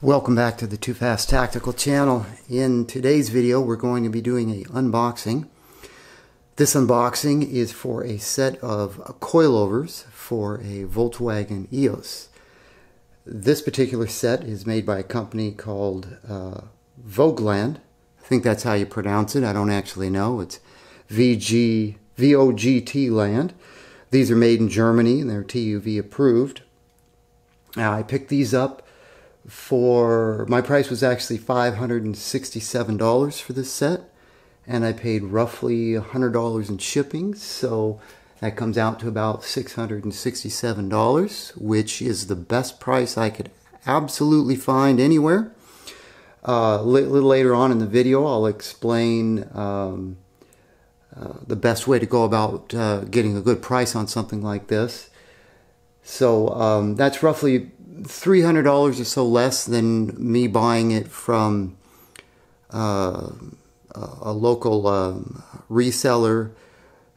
Welcome back to the Too Fast Tactical channel. In today's video we're going to be doing an unboxing. This unboxing is for a set of coilovers for a Volkswagen EOS. This particular set is made by a company called Vogtland. I think that's how you pronounce it. I don't actually know. It's V-O-G-T land. These are made in Germany and they're TÜV approved. Now I picked these up for, my price was actually $567 for this set, and I paid roughly $100 in shipping, so that comes out to about $667, which is the best price I could absolutely find anywhere. A little later on in the video I'll explain the best way to go about getting a good price on something like this. So that's roughly $300 or so less than me buying it from a local reseller,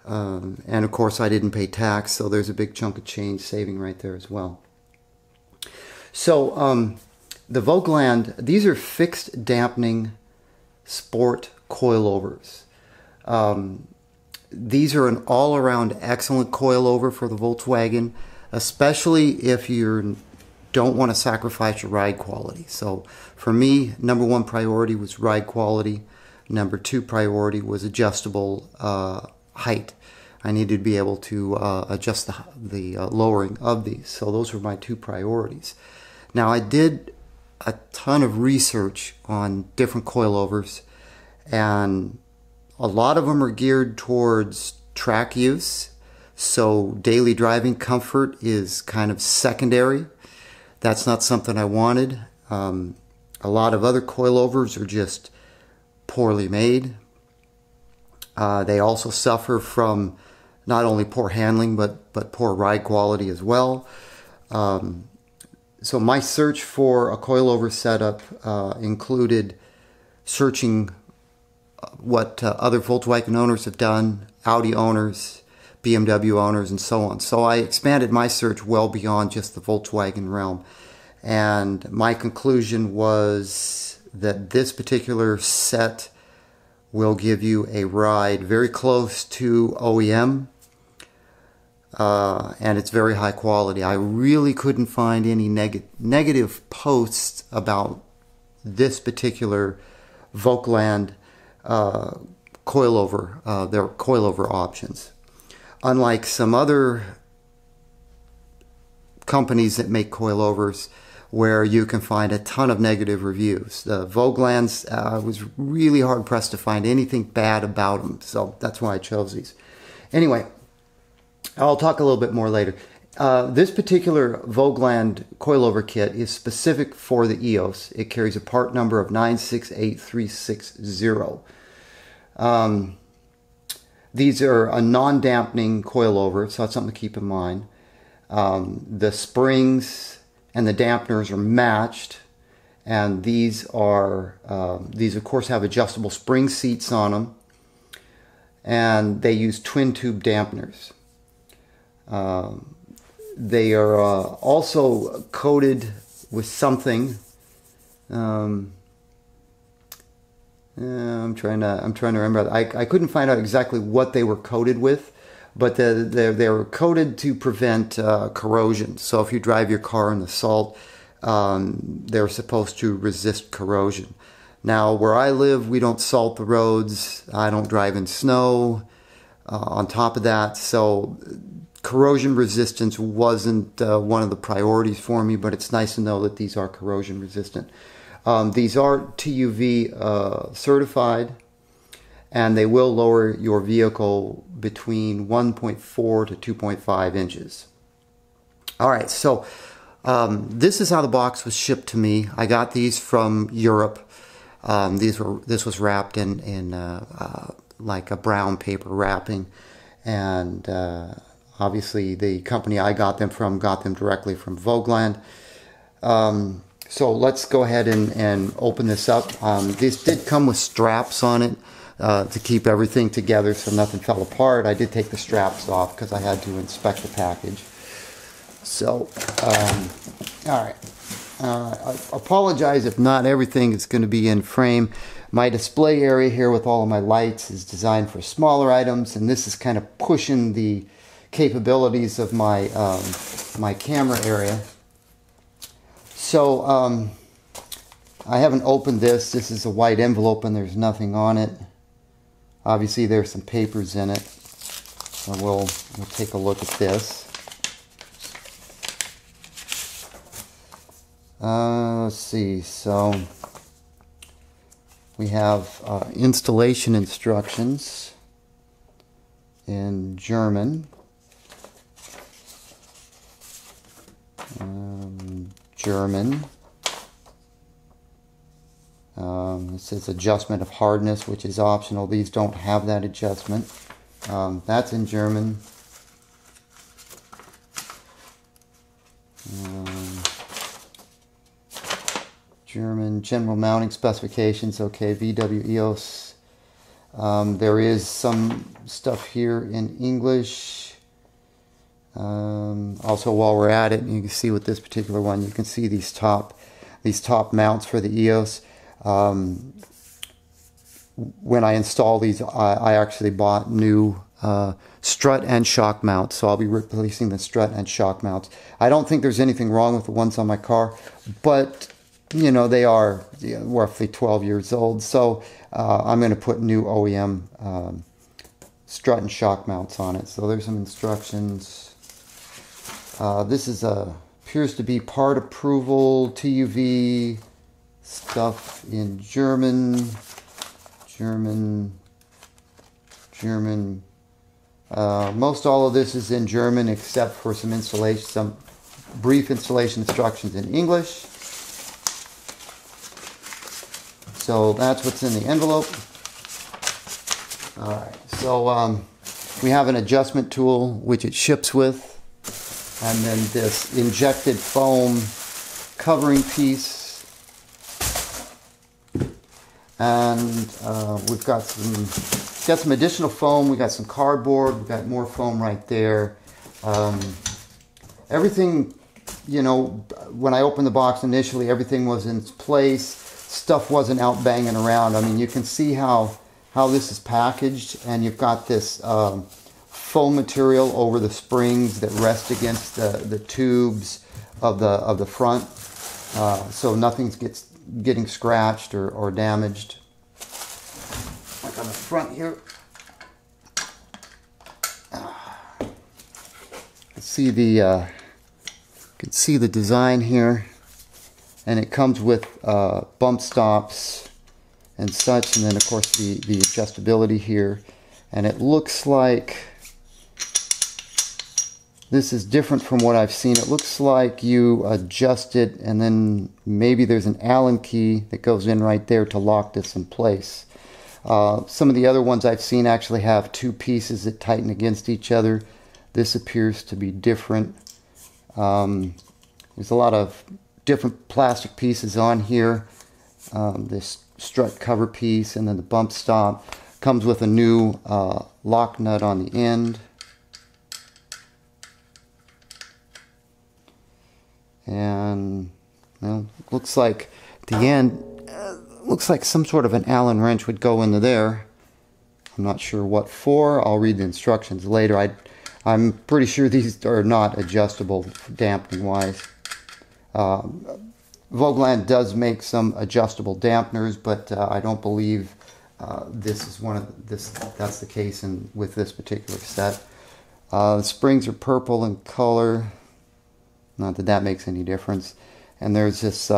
and of course I didn't pay tax, so there's a big chunk of change saving right there as well. So the Vogtland, these are fixed dampening sport coilovers. These are an all-around excellent coilover for the Volkswagen, especially if you don't want to sacrifice your ride quality. So for me, number one priority was ride quality. Number two priority was adjustable height. I needed to be able to adjust the lowering of these. So those were my two priorities. Now I did a ton of research on different coilovers, and a lot of them are geared towards track use. So daily driving comfort is kind of secondary. That's not something I wanted. A lot of other coilovers are just poorly made. They also suffer from not only poor handling but poor ride quality as well. So my search for a coilover setup included searching what other Volkswagen owners have done, Audi owners, BMW owners, and so on. So I expanded my search well beyond just the Volkswagen realm, and my conclusion was that this particular set will give you a ride very close to OEM, and it's very high quality. I really couldn't find any negative posts about this particular Vogtland coilover, their coilover options. Unlike some other companies that make coilovers where you can find a ton of negative reviews. The Vogtlands, was really hard pressed to find anything bad about them, so that's why I chose these. Anyway, I'll talk a little bit more later. This particular Vogtland coilover kit is specific for the EOS. It carries a part number of 968360. These are a non-dampening coilover, so that's something to keep in mind. The springs and the dampeners are matched, and these of course have adjustable spring seats on them, and they use twin tube dampeners. They are also coated with something. I'm trying to remember. I couldn't find out exactly what they were coated with, but they were coated to prevent corrosion. So if you drive your car in the salt, they're supposed to resist corrosion. Now where I live, we don't salt the roads. I don't drive in snow. On top of that, so corrosion resistance wasn't one of the priorities for me, but it's nice to know that these are corrosion resistant. These are TÜV certified, and they will lower your vehicle between 1.4 to 2.5 inches. Alright, so this is how the box was shipped to me. I got these from Europe. This was wrapped in like a brown paper wrapping, and obviously the company I got them from got them directly from Vogtland. So let's go ahead and open this up. This did come with straps on it to keep everything together so nothing fell apart. I did take the straps off because I had to inspect the package. So, all right. I apologize if not everything is going to be in frame. My display area here with all of my lights is designed for smaller items, and this is kind of pushing the capabilities of my my camera area. So I haven't opened this. This is a white envelope and there's nothing on it. Obviously there's some papers in it. So we'll take a look at this. Let's see. So we have installation instructions in German. German. It says adjustment of hardness, which is optional. These don't have that adjustment. That's in German. German general mounting specifications. Okay, VW EOS. There is some stuff here in English. Also, while we're at it, you can see with this particular one, you can see these top mounts for the EOS. When I install these, I actually bought new strut and shock mounts, so I'll be replacing the strut and shock mounts. I don't think there's anything wrong with the ones on my car, but you know, they are roughly 12 years old, so I'm going to put new OEM strut and shock mounts on it. So there's some instructions. This is appears to be part approval, TUV stuff in German. Most all of this is in German except for some brief installation instructions in English. So that's what's in the envelope. Alright, so we have an adjustment tool which it ships with, and then this injected foam covering piece. And we've got some additional foam. We got some cardboard. We've got more foam right there. Everything, you know, when I opened the box initially, everything was in place. Stuff wasn't out banging around. I mean, you can see how this is packaged, and you've got this foam material over the springs that rest against the tubes of the front, so nothing's getting scratched or damaged. Like on the front here, you can see the design here, and it comes with bump stops and such, and then of course the adjustability here. And it looks like this is different from what I've seen. It looks like you adjust it, and then maybe there's an Allen key that goes in right there to lock this in place. Some of the other ones I've seen actually have two pieces that tighten against each other. This appears to be different. There's a lot of different plastic pieces on here. This strut cover piece, and then the bump stop comes with a new lock nut on the end. And well, looks like at the end, looks like some sort of an Allen wrench would go into there. I'm not sure what for. I'll read the instructions later. I'm pretty sure these are not adjustable dampening wise. Vogtland does make some adjustable dampeners, but I don't believe this is that's the case with this particular set. The springs are purple in color. Not that makes any difference. And there's this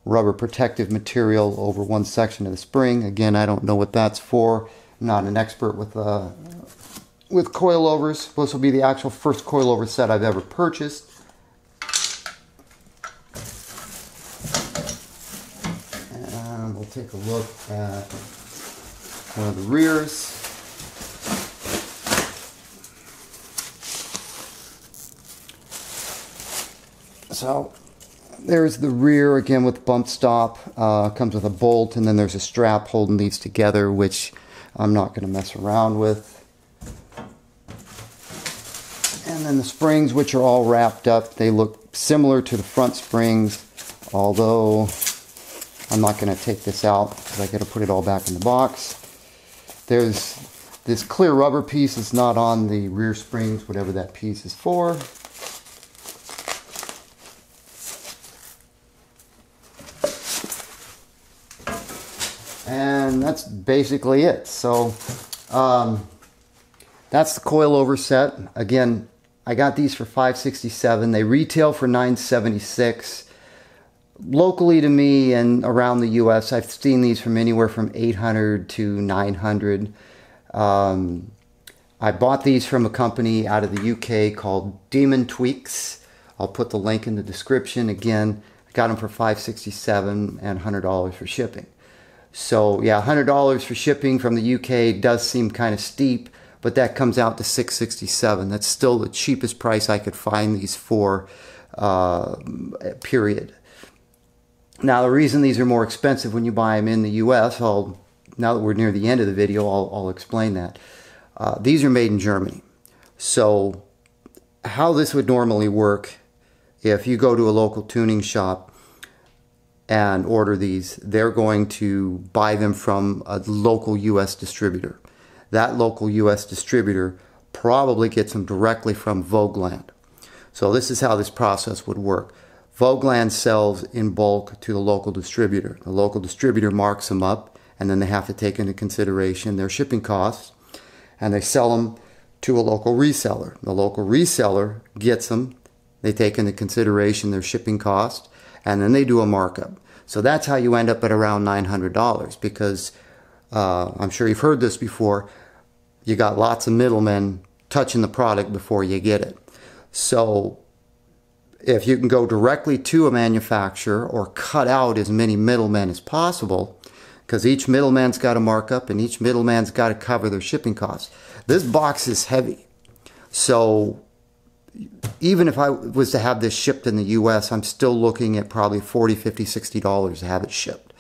rubber protective material over one section of the spring. Again, I don't know what that's for. I'm not an expert with coilovers. This will be the actual first coilover set I've ever purchased. And we'll take a look at one of the rears. So there's the rear again with bump stop. Comes with a bolt, and then there's a strap holding these together, which I'm not going to mess around with. And then the springs, which are all wrapped up, they look similar to the front springs, Although I'm not going to take this out because I got to put it all back in the box. There's this clear rubber piece is not on the rear springs, whatever that piece is for. And that's basically it. So that's the coilover set. Again, I got these for $567. They retail for $976. Locally to me and around the US, I've seen these from anywhere from $800 to $900. I bought these from a company out of the UK called Demon Tweeks. I'll put the link in the description. Again, I got them for $567 and $100 for shipping. So yeah, $100 for shipping from the UK does seem kind of steep, but that comes out to $667. That's still the cheapest price I could find these for, period. Now, the reason these are more expensive when you buy them in the US, now that we're near the end of the video, I'll explain that. These are made in Germany. So how this would normally work, if you go to a local tuning shop and order these, they're going to buy them from a local US distributor. That local US distributor probably gets them directly from Vogtland. So this is how this process would work. Vogtland sells in bulk to the local distributor. The local distributor marks them up, and then they have to take into consideration their shipping costs, and they sell them to a local reseller. The local reseller gets them, they take into consideration their shipping cost, and then they do a markup. So that's how you end up at around $900, because I'm sure you've heard this before, you got lots of middlemen touching the product before you get it. So if you can go directly to a manufacturer or cut out as many middlemen as possible, because each middleman's got a markup and each middleman's got to cover their shipping costs. This box is heavy. So even if I was to have this shipped in the US, I'm still looking at probably $40, $50, $60 to have it shipped.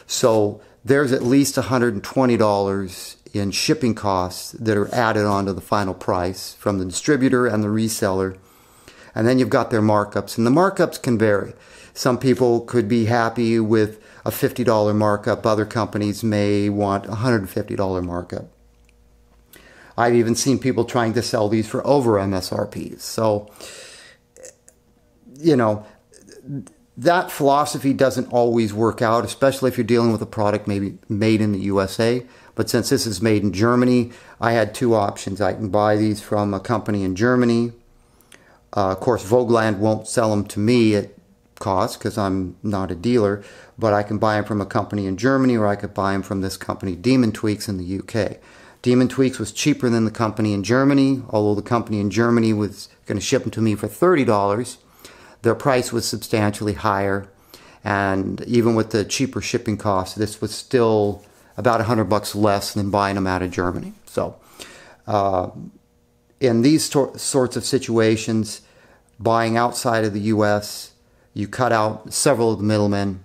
So there's at least $120 in shipping costs that are added onto the final price from the distributor and the reseller. And then you've got their markups, and the markups can vary. Some people could be happy with a $50 markup. Other companies may want a $150 markup. I've even seen people trying to sell these for over MSRPs. So, you know, that philosophy doesn't always work out, especially if you're dealing with a product maybe made in the USA. But since this is made in Germany, I had two options. I can buy these from a company in Germany. Of course, Vogtland won't sell them to me at cost because I'm not a dealer, but I can buy them from a company in Germany, or I could buy them from this company, Demon Tweeks, in the UK. Demon Tweeks was cheaper than the company in Germany, although the company in Germany was going to ship them to me for $30. Their price was substantially higher, and even with the cheaper shipping costs, this was still about $100 less than buying them out of Germany. So, in these sorts of situations, buying outside of the US, you cut out several of the middlemen,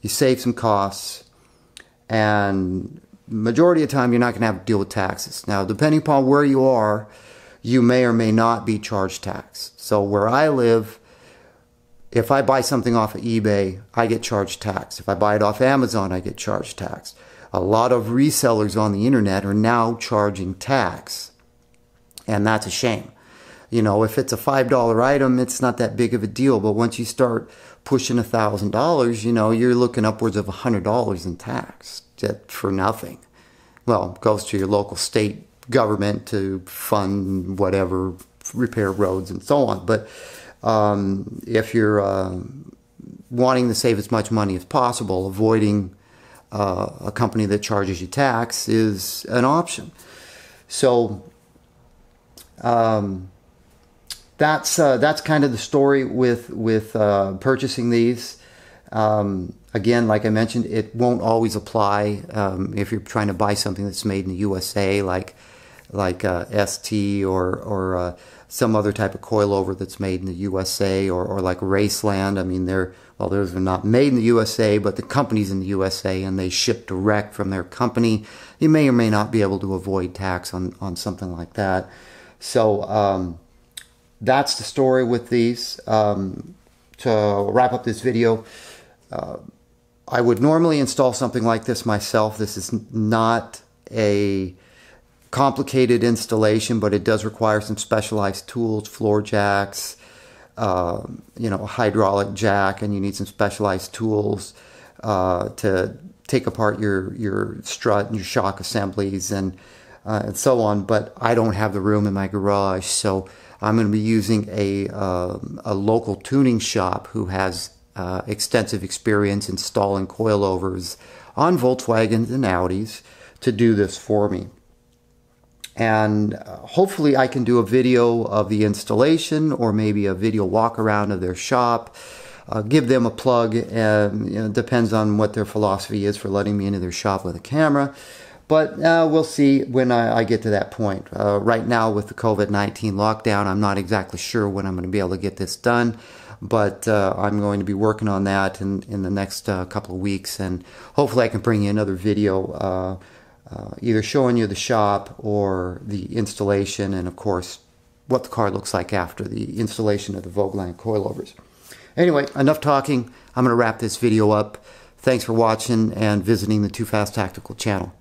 you save some costs, and majority of the time you're not going to have to deal with taxes. Now, depending upon where you are, you may or may not be charged tax. So where I live, if I buy something off of eBay, I get charged tax. If I buy it off Amazon, I get charged tax. A lot of resellers on the internet are now charging tax. And that's a shame. You know, if it's a $5 item, it's not that big of a deal. But once you start pushing $1,000, you know, you're looking upwards of $100 in tax for nothing. Well, it goes to your local state government to fund whatever, repair roads and so on. But if you're wanting to save as much money as possible, avoiding a company that charges you tax is an option. So that's kind of the story with purchasing these. Again, like I mentioned, it won't always apply if you're trying to buy something that's made in the USA, like ST or some other type of coilover that's made in the USA, or like Raceland. I mean, those are not made in the USA, but the company's in the USA and they ship direct from their company. You may or may not be able to avoid tax on something like that. So that's the story with these. to wrap up this video, I would normally install something like this myself. This is not a complicated installation, but it does require some specialized tools, floor jacks, you know, a hydraulic jack, and you need some specialized tools to take apart your strut and your shock assemblies and so on. But I don't have the room in my garage, so I'm going to be using a local tuning shop who has extensive experience installing coilovers on Volkswagens and Audis to do this for me. And hopefully I can do a video of the installation, or maybe a video walk around of their shop, give them a plug, and you know, it depends on what their philosophy is for letting me into their shop with a camera. But we'll see when I get to that point. Right now with the COVID-19 lockdown, I'm not exactly sure when I'm going to be able to get this done, but I'm going to be working on that in the next couple of weeks, and hopefully I can bring you another video either showing you the shop or the installation, and of course what the car looks like after the installation of the Vogtland coilovers. Anyway, enough talking. I'm going to wrap this video up. Thanks for watching and visiting the Too Fast Tactical channel.